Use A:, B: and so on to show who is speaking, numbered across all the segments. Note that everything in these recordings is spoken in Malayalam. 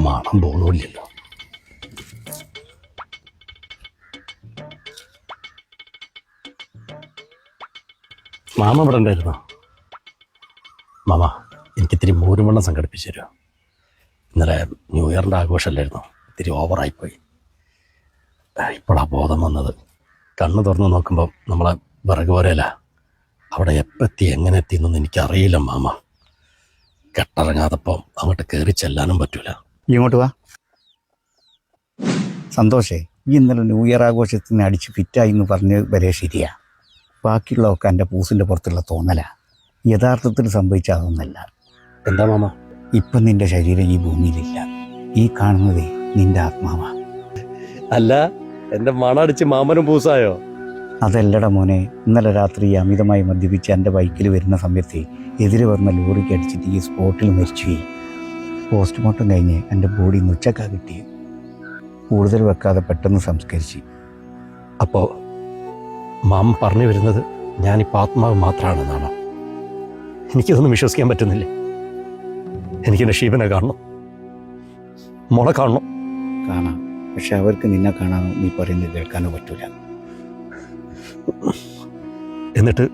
A: മണം പോണില്ലല്ലോ. മാമ ഇവിടെ ഉണ്ടായിരുന്നോ? മാമ, എനിക്കിത്തിരി മോരുവെള്ളം സംഘടിപ്പിച്ചു തരുമോ? ഇന്നലെ ന്യൂ ഇയറിൻ്റെ ആഘോഷമല്ലായിരുന്നു, ഇത്തിരി ഓവറായിപ്പോയി. ഇപ്പോഴാ ബോധം വന്നത്. കണ്ണ് തുറന്ന് നോക്കുമ്പോൾ നമ്മളെ വിറക് പോരല്ല. അവിടെ എപ്പെത്തി എങ്ങനെ എത്തിയെന്നൊന്നും എനിക്കറിയില്ല മാമ. കെട്ടിറങ്ങാതപ്പോൾ അങ്ങോട്ട് കയറി ചെല്ലാനും പറ്റൂല.
B: ഇങ്ങോട്ട് വാ. സന്തോഷേ, ഈ ഇന്നലെ ന്യൂ ഇയർ ആഘോഷത്തിന് അടിച്ച് ഫിറ്റായി എന്ന് പറഞ്ഞ് വരെ ശരിയാ. ബാക്കിയുള്ളതൊക്കെ എൻ്റെ പൂസിൻ്റെ പുറത്തുള്ള തോന്നലാ. യഥാർത്ഥത്തിൽ സംഭവിച്ച അതൊന്നല്ല.
A: എന്താ മാമ?
B: ഇപ്പം നിൻ്റെ ശരീരം ഈ ഭൂമിയിലില്ല. ഈ കാണുന്നതേ നിൻ്റെ ആത്മാവാ.
A: അല്ല, എൻ്റെ മണടിച്ച് മാമനും പൂസായോ?
B: അതല്ലട മോനെ, ഇന്നലെ രാത്രി അമിതമായി മദ്യപിച്ച് എൻ്റെ ബൈക്കിൽ വരുന്ന സമയത്ത് എതിരെ വന്ന ലോറിക്ക് അടിച്ചിട്ട് ഈ സ്പോട്ടിൽ മരിച്ചുപോയി. പോസ്റ്റ്മോർട്ടം കഴിഞ്ഞ് എൻ്റെ ബോഡി ഉച്ചക്കാ കിട്ടി. കൂടുതൽ വെക്കാതെ പെട്ടെന്ന് സംസ്കരിച്ച്.
A: അപ്പോൾ മാമ പറഞ്ഞു വരുന്നത് ഞാനിപ്പോൾ ആത്മാവ് മാത്രമാണെന്നാണോ? എനിക്കിതൊന്നും വിശ്വസിക്കാൻ പറ്റുന്നില്ല. എനിക്കെൻ്റെ ഷീബനെ കാണണം, മോളെ കാണണം.
B: കാണാം, പക്ഷെ അവർക്ക് നിന്നെ കാണാനോ നീ പറയുന്നത് കേൾക്കാനോ പറ്റൂല.
A: എന്നിട്ട്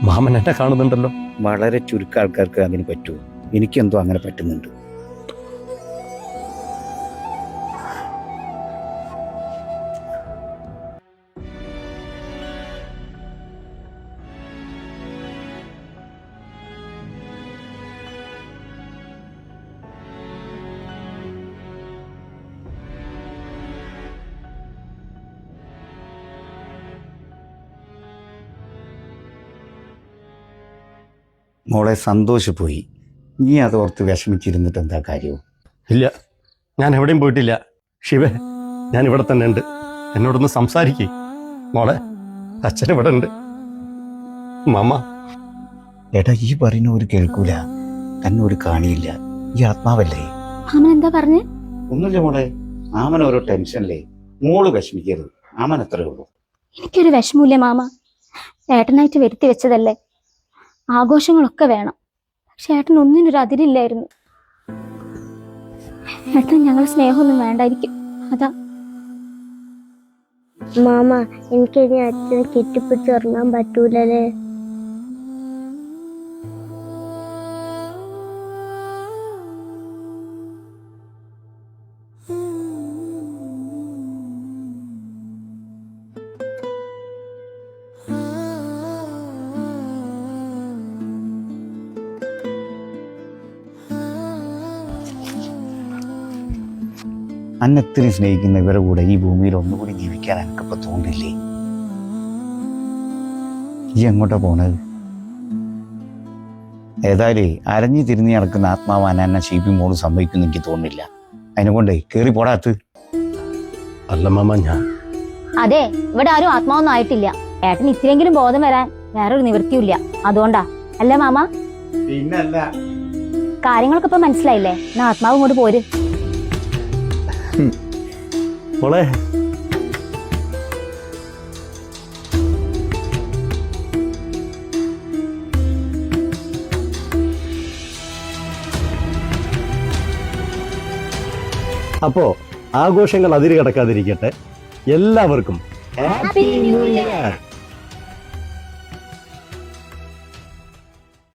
A: മാമൻ എന്നെ കാണുന്നുണ്ടല്ലോ.
B: വളരെ ചുരുക്കം ആൾക്കാർക്ക് അതിന് പറ്റൂ. എനിക്കെന്തോ അങ്ങനെ പറ്റുന്നുണ്ട്. മോളെ സന്തോഷിപ്പോയി. നീ അതോർത്ത് വിഷമിച്ചിരുന്നിട്ട് എന്താ കാര്യവും?
A: ഇല്ല, ഞാൻ എവിടെയും പോയിട്ടില്ല. ശിവേ, ഞാൻ ഇവിടെ തന്നെ ഉണ്ട്. എന്നോടൊന്ന് സംസാരിക്കേ. മോളെ, അച്ഛൻ ഇവിടെ ഉണ്ട്. മാമ.
B: ഏട്ടാ, ഈ പറയുന്ന ഒരു കേൾക്കൂല, തന്നെ ഒരു കാണിയില്ല. ഈ ആത്മാവല്ലേ?
C: എന്താ പറഞ്ഞേ?
B: ഒന്നുമില്ല മോളെ, ആമൻ ഓരോ ടെൻഷനല്ലേ. മോള് വിഷമിക്കരുത്. ആമൻ എത്രയേ ഉള്ളൂ.
C: എനിക്കൊരു വിഷമമില്ലേ മാമ. ഏട്ടനായിട്ട് വരുത്തി വെച്ചതല്ലേ. ആഘോഷങ്ങളൊക്കെ വേണം, പക്ഷെ ഏട്ടൻ ഒന്നിനൊരു അതിരില്ലായിരുന്നു. ഏട്ടൻ ഞങ്ങൾ സ്നേഹമൊന്നും വേണ്ടായിരിക്കും, അതാ.
D: മാമ, എനിക്ക് ഇനി അച്ഛനെ കെട്ടിപ്പിടിച്ച് ഉറങ്ങാൻ പറ്റൂലേ?
B: അന്നെത്തിരി സ്നേഹിക്കുന്ന ഇവരെ കൂടെ ഈ ഭൂമിയിൽ ഒന്നുകൂടി ജീവിക്കാൻ എനിക്കിപ്പോൾ തോന്നില്ലേ? ഈ എങ്ങോട്ടാ പോണത്? ഏതായാലും അരഞ്ഞു തിരിഞ്ഞ് നടക്കുന്ന ആത്മാവാൻ എന്നെ ഷീപ്പി മോള് സംഭവിക്കുന്നു എനിക്ക് തോന്നുന്നില്ല. അതിനെക്കൊണ്ടേ കേറി പോടാത്ത്.
A: അല്ല മാമ, ഞാൻ
C: അതെ, ഇവിടെ ആരും ആത്മാവൊന്നും ആയിട്ടില്ല. ഏട്ടൻ ഇത്തിരിയെങ്കിലും ബോധം വരാൻ വേറൊരു നിവൃത്തിയില്ല, അതുകൊണ്ടാ. അല്ലേ മാമ?
B: പിന്നല്ല.
C: കാര്യങ്ങളൊക്കെ ഇപ്പൊ മനസ്സിലായില്ലേ? എന്നാ ആത്മാവ് ഇങ്ങോട്ട് പോര്.
A: മോളെ, അപ്പോ ആഘോഷങ്ങൾ അതിര് കടക്കാതിരിക്കട്ടെ. എല്ലാവർക്കും ഹാപ്പി ന്യൂ ഇയർ.